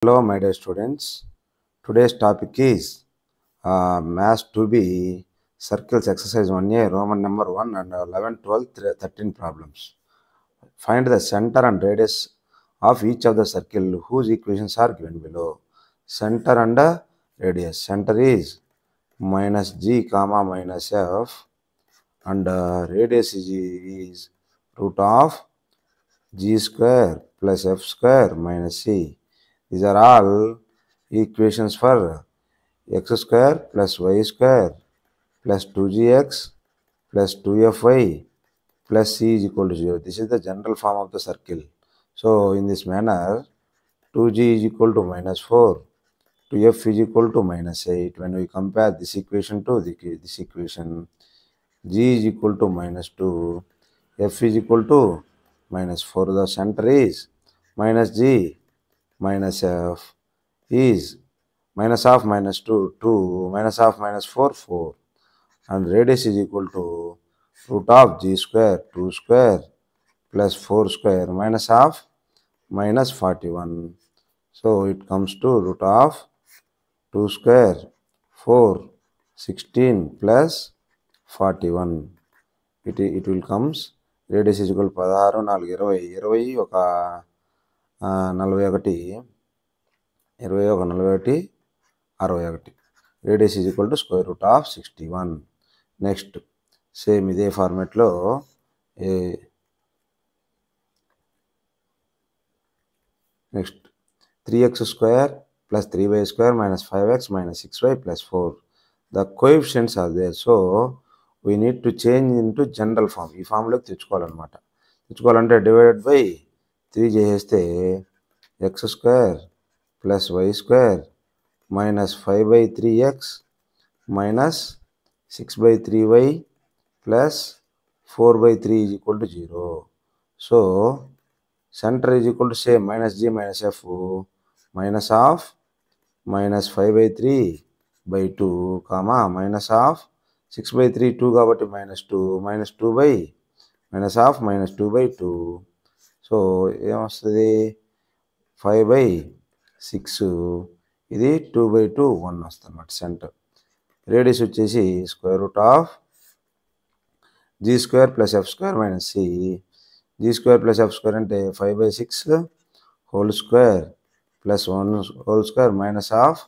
Hello, my dear students. Today's topic is Maths 2B Circles Exercise 1A, Roman number 1 and 11, 12, 13 problems. Find the center and radius of each of the circle whose equations are given below. Center and radius. Center is minus g comma minus f and radius is root of g square plus f square minus c. These are all equations for x square plus y square plus 2gx plus 2fy plus c is equal to 0. This is the general form of the circle. So, in this manner, 2g is equal to minus 4, 2f is equal to minus 8. When we compare this equation to this equation, g is equal to minus 2, f is equal to minus 4. The center is minus g minus f is minus of minus 2, 2, minus of minus 4, 4. And radius is equal to root of g square, 2 square plus 4 square minus of minus 41. So it comes to root of 2 square, 4, 16 plus 41. It will comes radius is equal to 16, 4, 20, 20 ఒక 41, 21, 41, 61. Radius is equal to square root of 61. Next, same ఇదే ఫార్మాట్లో next 3x square plus 3y square minus 5x minus 6y plus 4. The coefficients are there. So, we need to change into general form. ఈ ఫామ్లోకి తెచ్చుకోవాలన్నమాట. తెచ్చుకోవాలంటే divided by 3 చేసేస్తే x square plus y square minus 5 by 3x minus 6 by 3y plus 4 by 3 is equal to 0. So, center is equal to same minus g minus f minus of minus 5 by 3 by 2 comma minus of 6 by 3 2 కాబట్టి minus 2 minus 2 by minus of minus 2 by 2. So ఏమొస్తుంది 5 by 6 ఇది 2 by 2 1 వస్తుంది అన్నమాట center. Radius వచ్చేసి square root of G square plus F square minus C. G square plus F square అంటే 5 by 6 whole square plus 1 whole square minus of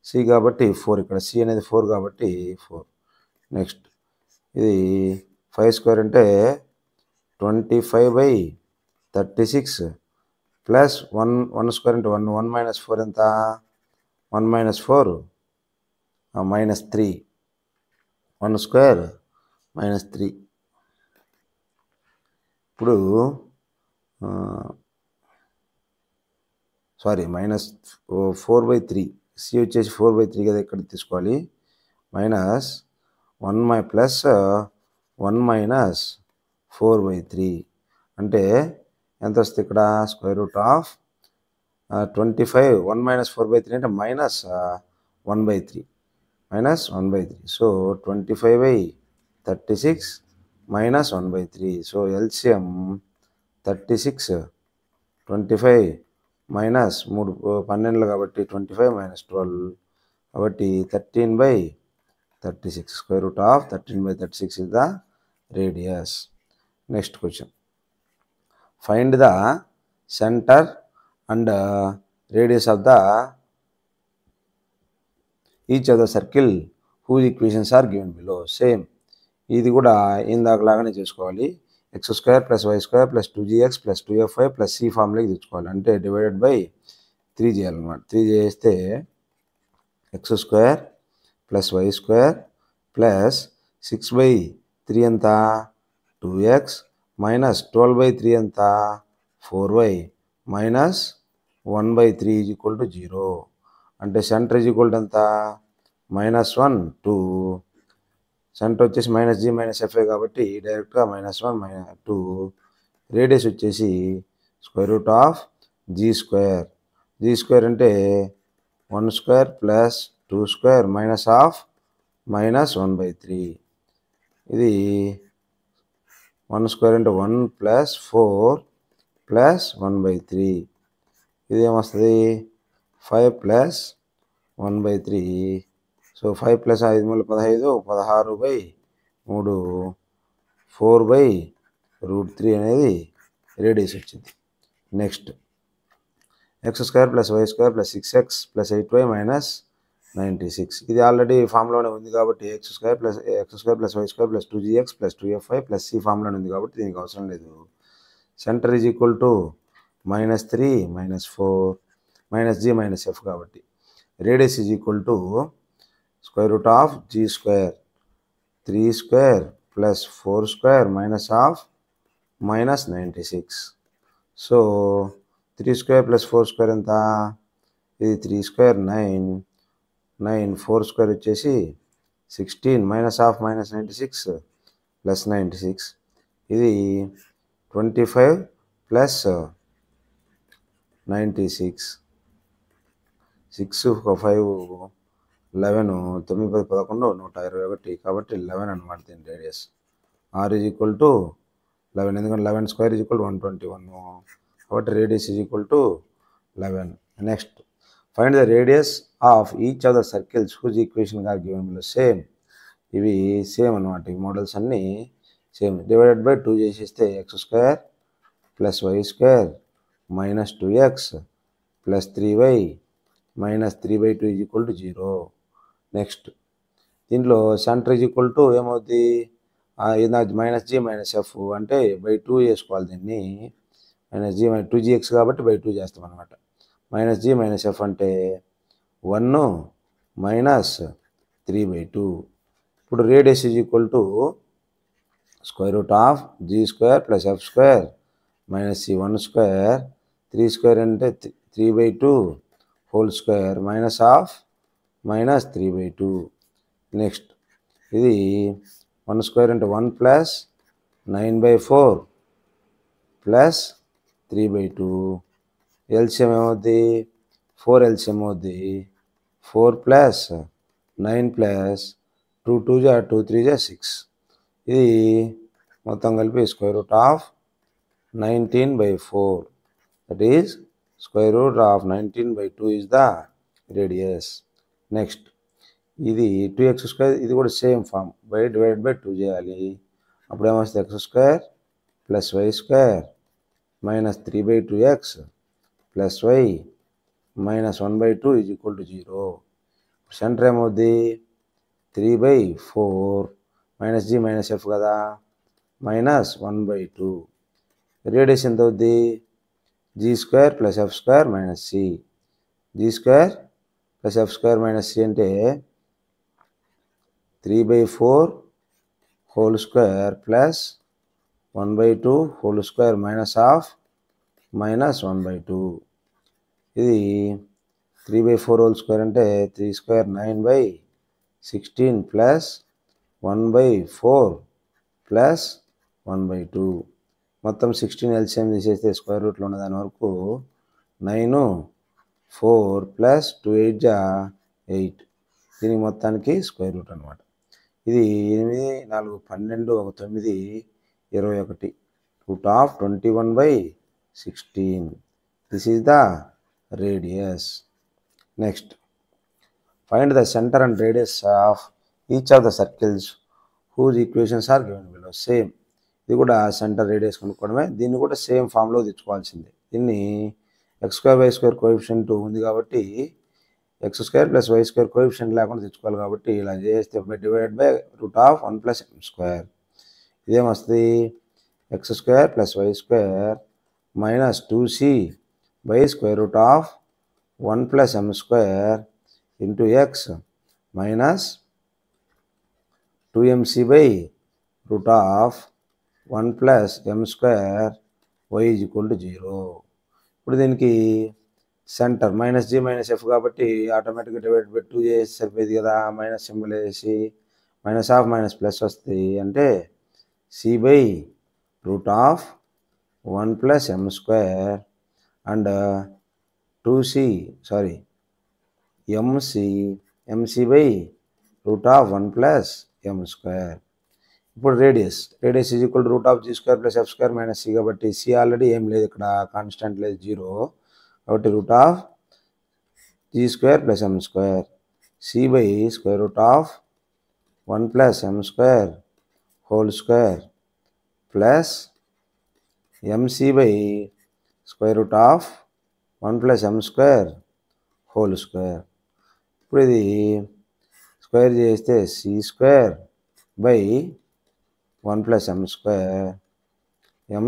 C కాబట్టి 4. ఇక్కడ C అనేది 4 కాబట్టి 4. నెక్స్ట్ ఇది 5 స్క్వేర్ అంటే 25 by 36 ప్లస్ 1 స్క్వేర్ అంటే 1 1 minus 4 ఎంత 1 minus 4 minus 3 1 square minus 3. ఇప్పుడు మైనస్ 4 by 3 సి వచ్చేసి 4 by 3 కదా ఇక్కడ తీసుకోవాలి. మైనస్ 1 ప్లస్ 1 మైనస్ 4 by 3 అంటే ఎంత వస్తుంది ఇక్కడ square root of 25 1 minus 4 by 3 అంటే minus 1 by 3 minus 1 by 3. So, 25 by 36 minus 1 by 3. So, LCM 36, 25 minus 12 కాబట్టి 25 minus 12 కాబట్టి 13 by 36. Square root of 13 by 36 is the radius. Next question. Find the center and radius of the each of the circle whose equations are given below. Same. ఇది కూడా ఇందాకలాగానే చేసుకోవాలి. X square plus why square plus 2gx plus 2fy plus c ఫామ్లోకి తెచ్చుకోవాలి. అంటే divided by 3 చేయాలన్నమాట. 3 చేస్తే x square plus why square plus 6 by 3 ఎంత 2x మైనస్ 12 by 3 ఎంత 4y minus 1 by 3 is equal to 0. అంటే సెంటర్ ఈజ్ ఈక్వల్ టు ఎంత minus 1 2. Center వచ్చేసి మైనస్ జీ మైనస్ ఎఫ్ఐ కాబట్టి డైరెక్ట్గా మైనస్ 1 మైనస్ 2. రేడియస్ వచ్చేసి square root of G square. G square అంటే 1 square plus 2 square minus of minus 1 by 3. ఇది 1 square అంటే 1 plus 4 plus 1 by 3. ఇది ఏమొస్తుంది 5 ప్లస్ 1/3. సో 5 ప్లస్ 5 మూల 15, 16/3, 4/√3 అనేది రేడియస్ వచ్చింది. Next x² + y² + 6x + 8y - 96. ఇది ఆల్రెడీ ఫామ్లోనే ఉంది కాబట్టి x² + y² + 2gx + 2fy + c ఫామ్లోనే ఉంది కాబట్టి దీనికి అవసరం లేదు. Centre is equal to -3 -4 -g -f కాబట్టి radius is equal to √g² 3² + 4² -96. So 3² + 4² ఎంత? ఇది 3² 9, 4² వచ్చేసి 16 -96 + 96. ఇది 25 + 96. 6 5 11 9 10 11 121 కాబట్టి 11 అనమాట దీని radius. r is equal to 11 ఎందుకంటే 11² ఈజ్ ఈక్వల్ టు 121 కాబట్టి radius is equal to 11. Next find the radius of each of the circles whose equation are given below. Same ఇవి సేమ్ అనమాట. ఈ మోడల్స్ అన్నీ సేమ్. డివైడెడ్ బై 2 చేసేస్తే x² + y² - 2x + 3y - 3/2 is equal to 0. Next దీంట్లో centre is equal to ఏమవుతుంది? -g -f అంటే /2 చేసుకోవాలి దీన్ని. -2gx కాబట్టి /2 చేస్తాం అనమాట. -g -f అంటే 1 - 3/2. ఇప్పుడు radius is equal to √g² + f² - c 1² 3² అంటే 3/2 హోల్ స్క్వేర్ -3/2. నెక్స్ట్ ఇది 1² అంటే 1 + 9/4 + 3/2. ఎల్సిఎం ఏమవుద్ది? 4 ఎల్సిఎం అవుద్ది. 4 + 9 + 2 2 2 3 6. ఇది మొత్తం కలిపి √19/4. That is √19/2 is the radius. Next ఇది 2x². ఇది కూడా సేమ్ ఫామ్. డివైడెడ్ బై 2 చేయాలి. అప్పుడు ఏమొస్తుంది? x² + y² - 3/2x + y - 1/2 is equal to 0. Centre ఏమవుద్ది? 3/4 -g -f కదా -1/2. రేడియస్ ఎంత అవుద్ది? g² + f² - c. g² + f² - c అంటే 3/4 హోల్ స్క్వేర్ + 1/2 హోల్ స్క్వేర్ -1/2. ఇది 3/4 హోల్ స్క్వేర్ అంటే 3² 9/16 + 1/4 + 1/2. మొత్తం 16 ఎల్సిఎం తీసేస్తే స్క్వేర్ రూట్లో ఉన్న దాని వరకు 9 4 + 2 8 8. దీనికి మొత్తానికి స్క్వేర్ రూట్ అనమాట. ఇది 8 4 12 1 9 21 √21/16. This is the radius. Next find the center and radius of each of the circles whose equations are given below. Same. ఇది కూడా సెంటర్ రేడియస్ కనుక్కోవడమే. దీన్ని కూడా సేమ్ ఫామ్లో తెచ్చుకోవాల్సిందే. దీన్ని x² y² కోఎఫిషియంట్ ఉంది కాబట్టి x² + y² కోఎఫిషియంట్ లేకుండా తెచ్చుకోవాలి కాబట్టి ఇలా చేస్తే divided by √1 + m². ఇదేమొస్తుంది? x² + y² - 2c /√1 + m² into x minus 2mc/√1 + m² y is equal to 0. ఇప్పుడు దీనికి సెంటర్ -g - f కాబట్టి ఆటోమేటిక్గా డివైడ్ బై 2 చేసి సరిపోయింది కదా. మైనస్ సింబల్ వేసి -1 ప్లస్ వస్తుంది అంటే c/√1 + m² and mc/1 + m². ఇప్పుడు radius is equal to √g² + f² - c కాబట్టి c ఆల్రెడీ ఏం లేదు ఇక్కడ, కాన్స్టెంట్ లేదు 0 కాబట్టి g square plus m square, c by square root of 1 plus m square whole square plus mc by square root of 1 plus m square whole square. ఇప్పుడు ఇది square చేస్తే C square by 1 plus M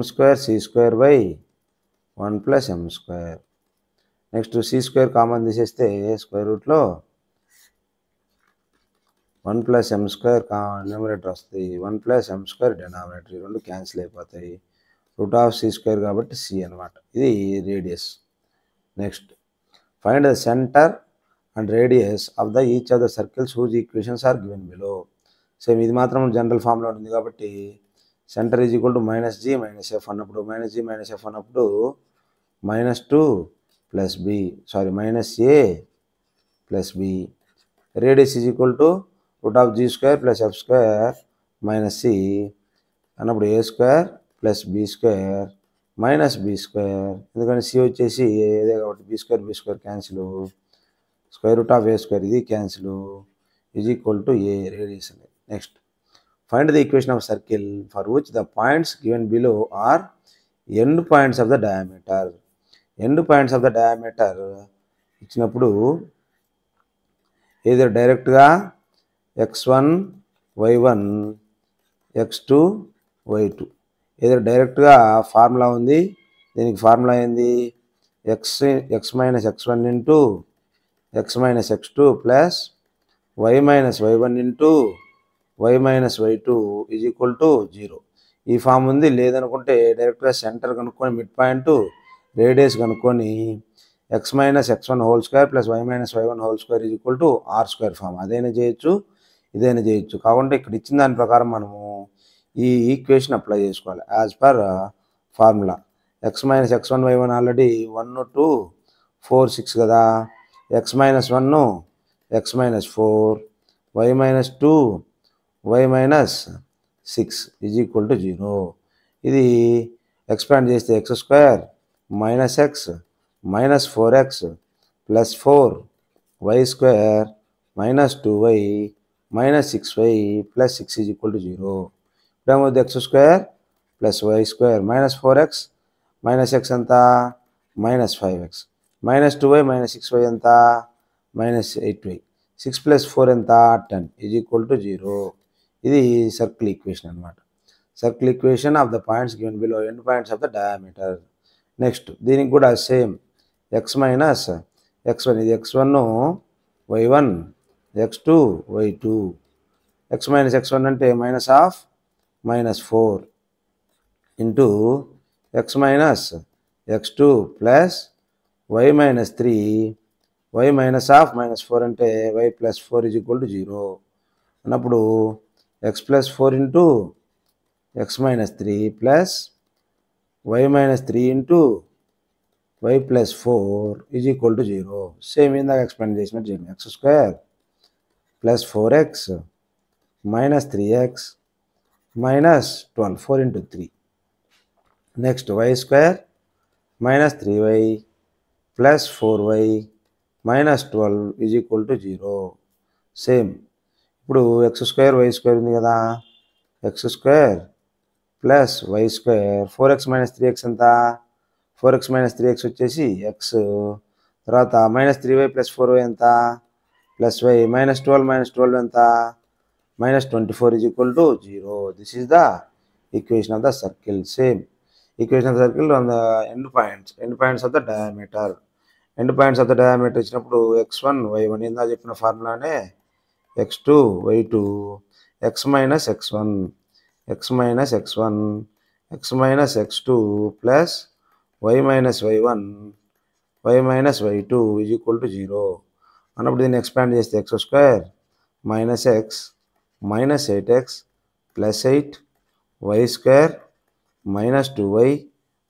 square C square by 1 plus M square. Next C square common తీసేస్తే square రూట్లో 1 plus M square numerator వస్తుంది, 1 plus M square denominator, ఈ రెండు cancel అయిపోతాయి. Root of C square కాబట్టి C అనమాట. ఇది radius. Next find the center and radius of the each of the circles whose equations are given below. Same ఇది మాత్రం general ఫామ్లో ఉంది కాబట్టి center is equal to minus G minus F అన్నప్పుడు minus G minus F అన్నప్పుడు -2 plus B minus A plus B. Radius is equal to root of G square plus F square minus C అన్నప్పుడు a square plus b square minus b square. ఎందుకంటే c వచ్చేసి ఏదే కాబట్టి b square cancel, square root of a square ఇది cancel, is equal to a radius అనేది. Next find the equation of circle for which the points given below are end points of the diameter. End points of the diameter ఇచ్చినప్పుడు ఏదో డైరెక్ట్గా x1 y1 x2 y2 ఏదో డైరెక్ట్గా formula ఉంది. దీనికి formula ఏంది? x minus x1 into x minus x2 plus y minus y1 into y minus y2 is equal to 0. ఈ form ఉంది. లేదనుకుంటే డైరెక్ట్గా సెంటర్ కనుక్కొని మిడ్ పాయింట్ రేడియస్ కనుక్కొని x minus x1 whole square plus y minus y1 whole square is equal to are square form. అదైనా చేయొచ్చు, ఇదైనా చేయొచ్చు. కాకుండా ఇక్కడ ఇచ్చిన దాని ప్రకారం మనము ఈ ఈక్వేషన్ అప్లై చేసుకోవాలి as per formula. x minus x1 y1 already 1 2 4 6 కదా, x minus 1 x minus 4 y minus 2 y minus 6 is equal to 0. ఇది ఎక్స్పాండ్ చేస్తే x square minus X minus 4x plus 4y square minus 2y minus 6y plus 6 is equal to 0. ఇప్పుడేమవుతుంది? X square plus why square minus 4x minus x ఎంత minus 5x minus 2y minus 6y ఎంత minus 8y 6 plus 4 ఎంత 10 is equal to 0. ఇది circle equation అనమాట. Circle equation of the points given below end points of the diameter. Next దీనికి కూడా same x minus x1 ఇది x1 y1 x2 y2 x minus x1 అంటే minus of minus 4 into x minus x2 plus y minus 3 y minus of minus 4 అంటే y plus 4 is equal to 0 అన్నప్పుడు x plus 4 into x minus 3 plus y minus 3 into y plus 4 is equal to 0. Same ఇందాక explain చేసినట్టు చేయండి. X square plus 4x minus 3x minus 12 4 into 3. Next y square minus 3y plus 4y minus 12 is equal to 0. Same ఇప్పుడు X square Y square ఉంది కదా, X square plus why square 4x minus 3x ఎంత 4x minus 3x వచ్చేసి x, తర్వాత minus 3y plus 4y ఎంత plus y minus 12 ఎంత minus 24 is equal to 0. This is the equation of the circle. Same equation of the circle on the end points of the diameter. End points of the diameter ఇచ్చినప్పుడు x1 y1 ఇందా చెప్పిన ఫార్ములానే x2 y2 x minus x1 x minus x1 x minus x2 plus y minus y1 y minus y2 is equal to 0 అన్నప్పుడు దీన్ని expand చేస్తే x square minus X minus 8x plus 8 y square minus 2y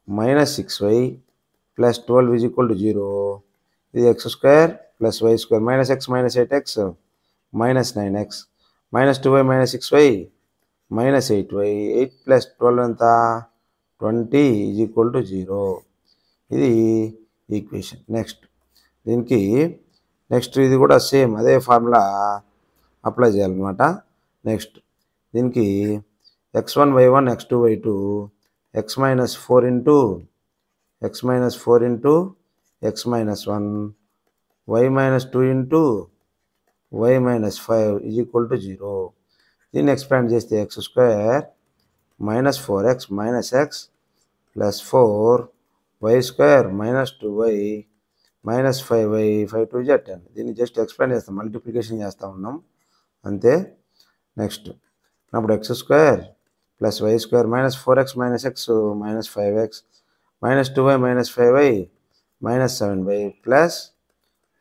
minus 6y plus 12 is equal to 0. ఇది X square plus why square minus X minus 8x minus 9x minus 2y minus 6y minus 8y 8 plus 12 ఎంత 20 is equal to 0. ఇది equation. Next దీనికి next ఇది కూడా same అదే formula apply చేయాలన్నమాట. Next దీనికి x1 y1 x2 y2 x minus 4 into x minus 4 into x minus 1 y minus 2 into y minus 5 is equal to 0. దీన్ని expand చేస్తే x square minus 4x minus x plus 4y square minus 2y minus 5y 5 2 10. దీన్ని just expand చేస్తాం, multiplication చేస్తూ ఉన్నాం అంతే. Next అప్పుడు x square plus y square minus 4x minus x minus 5x minus 2y minus 5y minus 7y plus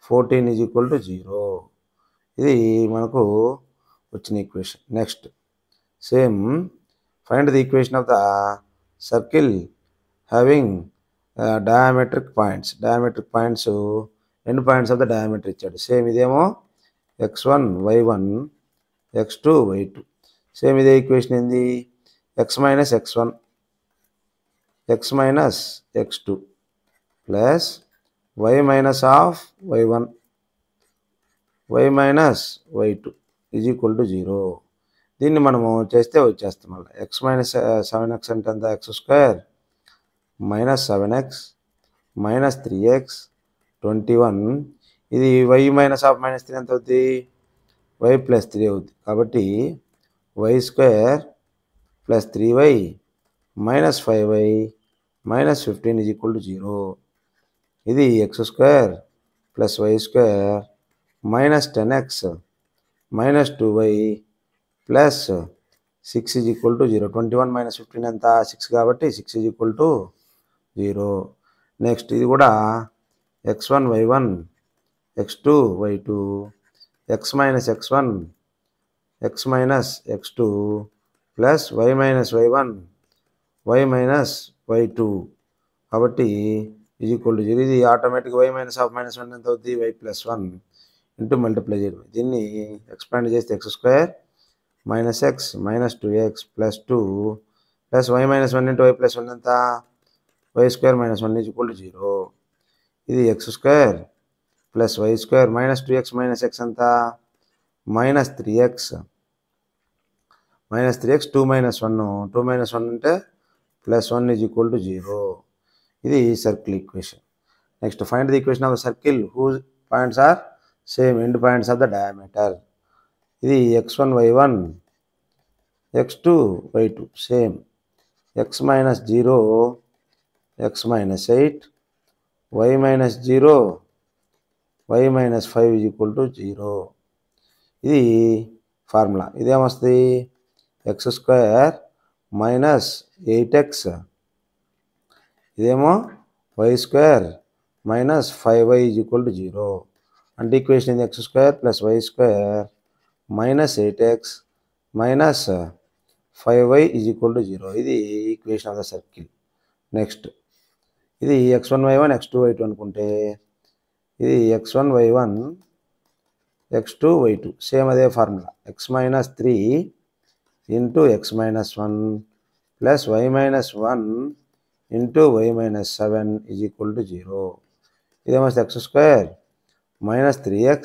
14 is equal to 0. ఇది మనకు వచ్చిన equation. Next same find the equation of the circle having diametric points. Diametric points end points of the diameter ఇచ్చాడు. Same ఇదేమో x1 y1 x2 y2. Same ఇదే equation ఏంది, x minus x1 x minus x2 plus y minus of y1 y minus y2 is equal to 0. దీన్ని మనము చేస్తే వచ్చేస్తాం మళ్ళీ. x minus 7x అంటే ఎంత, x square minus 7x minus 3x 21. ఇది y మైనస్ ఆఫ్ మైనస్ 3 ఎంత అవుతుంది, y ప్లస్ 3 అవుతుంది. కాబట్టి y square plus 3y minus 5y minus 15 is equal to 0. ఇది x square plus y square minus 10x minus 2y plus 6 is equal to 0. 21 minus 15 ఎంత, 6 కాబట్టి 6 is equal to 0. Next ఇది కూడా x1 y1 x2 y2 x minus x1 x minus x2 plus y minus y1 y minus y2 కాబట్టి is equal to 0. ఇది automatic y minus of minus 1 ఎంత అవుతుంది, y plus 1 into multiply చేయడం. దీన్ని expand చేస్తే x square minus x minus 2x plus 2 plus y minus 1 into y plus 1 ఎంత, y square minus 1 is equal to 0. ఇది x square plus y square minus 2x minus x ఎంత, minus 3x 2 minus 1 2 minus 1 అంటే plus 1 is equal to 0. ఇది circle equation. Next find the equation of the circle whose points are same end points of the diameter. ఇది x1 y1 x2 y2 same x minus 0 x minus 8 y minus 0 y minus 5 is equal to 0. ఇది formula. ఇదేమొస్తుంది, x square minus 8x ఇదేమో y square minus 5y is equal to 0. అంటే equation ఇది x square plus y square minus 8x minus 5y is equal to 0. ఇది equation of the circle. Next ఇది x1 y1 x2 y2 అనుకుంటే ఇది x1 y1 x2 y2 same అదే formula. x minus 3 into x minus 1 plus y minus 1 into y minus 7 is equal to 0. ఇదేమో x square minus 3x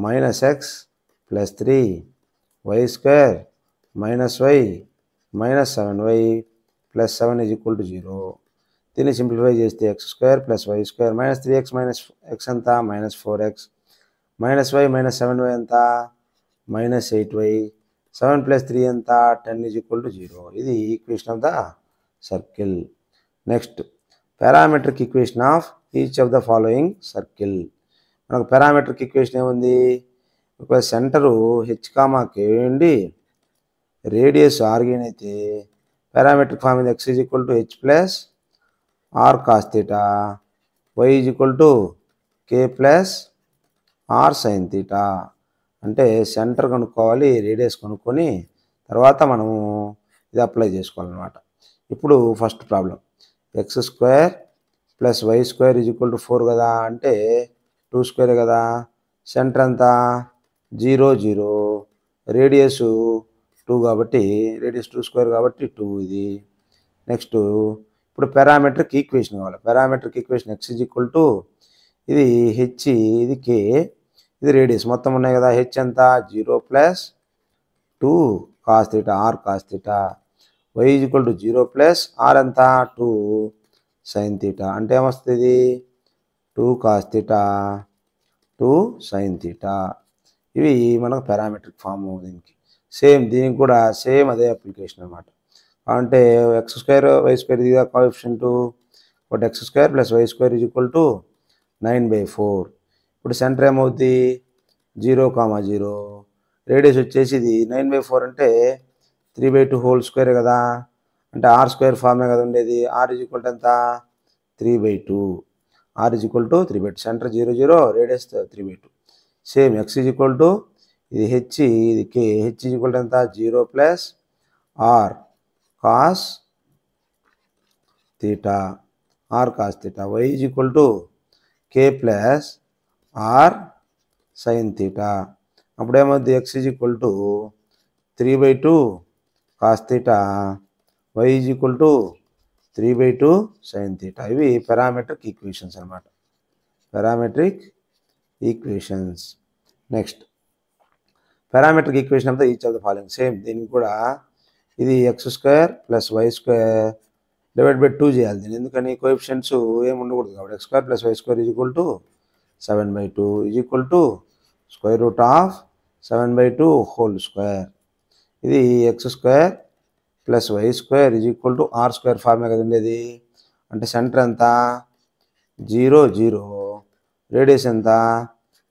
minus x plus 3 y square minus y minus 7y plus 7 is equal to 0. దీన్ని simplify చేస్తే x square plus y square minus 3x minus x ఎంత, minus 4x minus y minus 7y ఎంత, minus 8y 7 plus 3 ఎంత, 10 is equal to 0. ఇది equation of the circle. Next parametric equation of each of the following circle. మనకు parametric equation ఏముంది, ఒక center H కామాకి ఉండి radius origin అయితే parametric form ఇది x is equal to h plus are cos theta y is equal to k plus are sine theta. అంటే center కనుక్కోవాలి, radius కనుక్కొని తర్వాత మనము ఇది అప్లై చేసుకోవాలన్నమాట. ఇప్పుడు first problem x square plus y square is equal to 4 కదా, అంటే 2 స్క్వేర్ కదా. సెంటర్ అంతా 0 0 రేడియస్ 2 కాబట్టి రేడియస్ 2 స్క్వేర్ కాబట్టి 2 ఇది. నెక్స్ట్ ఇప్పుడు పారామెట్రిక్ ఈక్వేషన్ కావాలి. Parametric equation x is equal to ఇది h ఇది k ఇది రేడియస్ మొత్తం ఉన్నాయి కదా. హెచ్ ఎంత 0 plus 2 cos theta are cos theta. Why is equal to 0 plus R ఎంత 2 సైన్ థీటా. అంటే ఏమొస్తుంది 2 కాస్ థీటా 2 సైన్ థీటా. ఇవి మనకు పారామెట్రిక్ ఫామ్. దీనికి సేమ్ దీనికి కూడా సేమ్ అదే అప్లికేషన్ అనమాట. అంటే ఎక్స్ స్క్వేర్ వై స్క్వేర్ ఇది కోఎఫిషియంట్. ఒకటి X square plus why square is equal to 9/4. ఇప్పుడు సెంటర్ ఏమవుతుంది 0,0. రేడియస్ వచ్చేసి ఇది 9/4 అంటే 3/2 హోల్ స్క్వేర్ కదా. అంటే ఆర్ స్క్వేర్ ఫామే కదా ఉండేది. ఆర్ ఈజ్ ఈక్వల్ టు ఎంత 3/2. R is equal to 3/2. Centre 0 0 radius 3/2. Same x is equal to ఇది హెచ్ ఇది k. H is equal to ఎంత 0 plus are cos theta are cos theta. Why is equal to k plus are sine theta. అప్పుడు ఏమవుతుంది x is equal to 3/2 cos theta. Why is equal to 3/2 sine theta. ఇవి parametric equations అనమాట. Parametric equations. Next parametric equation of the each of the following. Same దీనికి కూడా ఇది X square plus why square divide by 2 చేయాలి దీన్ని. ఎందుకని coefficients ఏమి ఉండకూడదు కాబట్టి. X square plus why square is equal to 7/2 is equal to square root of 7/2 whole square. ఇది X square plus why square is equal to are square ఫార్మే కదా ఉండేది. అంటే సెంటర్ ఎంత 0 0 రేడియస్ ఎంత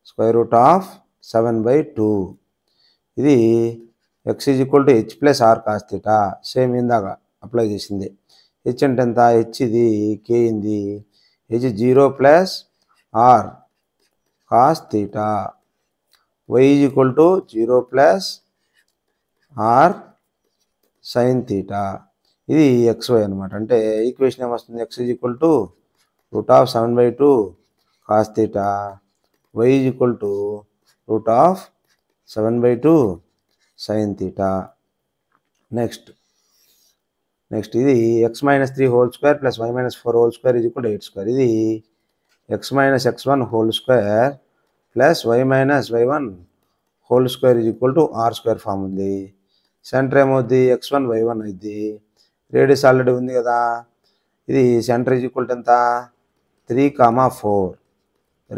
స్క్వేర్ రూట్ ఆఫ్ 7/2. ఇది x is equal to h plus are cos theta. Same ఇందాక apply చేసింది. హెచ్ అంటే ఎంత హెచ్ ఇది కే ఇంది. H 0 plus are cos theta. Why is equal to 0 plus are sine theta. ఇది xy అనమాట. అంటే ఈక్వేషన్ ఏమొస్తుంది x is equal to root of 7/2 cos theta. Why is equal to root of 7/2 sine theta. Next ఇది x minus 3 whole square plus y minus 4 whole square is equal to 8 square. ఇది x minus x1 whole square plus y minus y1 whole square is equal to are square form ఉంది. Centre ఏమవుద్ది x1 y1 అయింది. Radius already ఉంది కదా. ఇది centre is equal to ఎంత 3,4.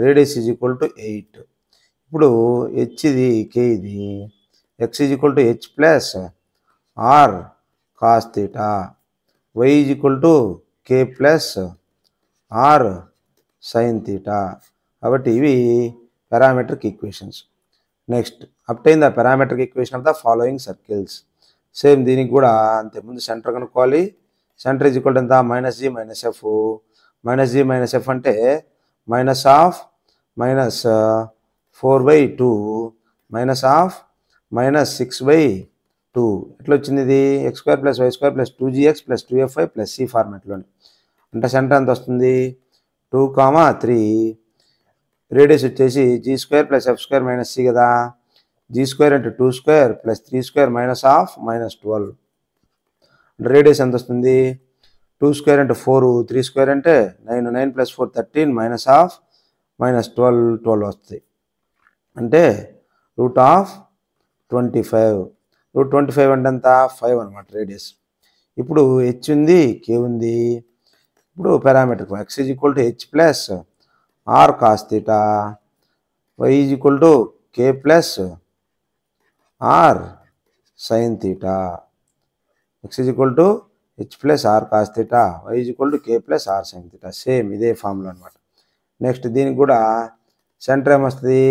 Radius is equal to 8. ఇప్పుడు h ఇది k ఇది. X is equal to h plus are cos theta. Why is equal to k plus are sine theta. కాబట్టి ఇవి parametric equations. Next obtain the parametric equation of the following circles. Same దీనికి కూడా అంతే. ముందు centre కనుక్కోవాలి. Centre is equal to ఎంత -g - f. -g - f అంటే minus of minus 4/2 minus of minus 6/2. ఎట్లా వచ్చింది ఇది X square plus why square plus 2gx plus 2fy plus c ఫార్మాట్లోని. అంటే సెంటర్ ఎంత వస్తుంది 2,3. రేడియస్ వచ్చేసి g square plus f square minus c కదా. g స్క్వేర్ అంటే 2 square plus 3 square minus of -12. అంటే రేడియస్ ఎంత వస్తుంది 2 స్క్వేర్ అంటే 4 3 స్క్వేర్ అంటే 9 9 ప్లస్ 4 13 మైనస్ ఆఫ్ -12 12 వస్తుంది. అంటే రూట్ ఆఫ్ 25. రూట్ 25 అంటే ఎంత 5 అనమాట రేడియస్. ఇప్పుడు హెచ్ ఉంది కే ఉంది. ఇప్పుడు parametric x is equal to h plus are cos theta. Why is equal to k plus are sine theta. X is equal to h plus are cos theta. Why is equal to k plus are sine theta. Same ఇదే formula అనమాట. Next దీనికి కూడా centre ఏమొస్తుంది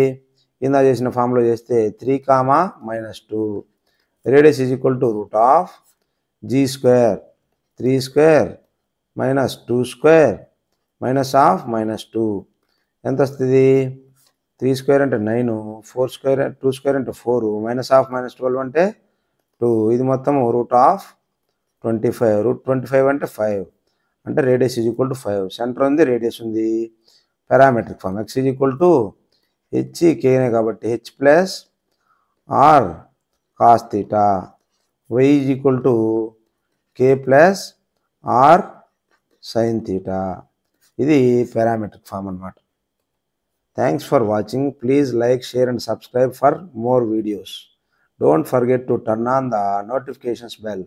ఇందా చేసిన formula చేస్తే 3,-2. Radius is equal to root of g square 3 square minus 2 square minus of -2. ఎంత వస్తుంది 3 స్క్వేర్ అంటే 9 4 స్క్వేర్ 2 స్క్వేర్ అంటే 4 మైనస్ ఆఫ్ -12 అంటే 2. ఇది మొత్తం రూట్ ఆఫ్ 25. రూట్ 25 అంటే 5. అంటే radius is equal to 5. Centre ఉంది రేడియస్ ఉంది. Parametric form x is equal to h కేనే కాబట్టి h plus are cos theta. Why is equal to k plus are sine theta. ఇది పారామెట్రిక్ ఫామ్ అన్నమాట. Thanks for watching. Please like, share and subscribe for more videos. Don't forget to turn on the notifications bell.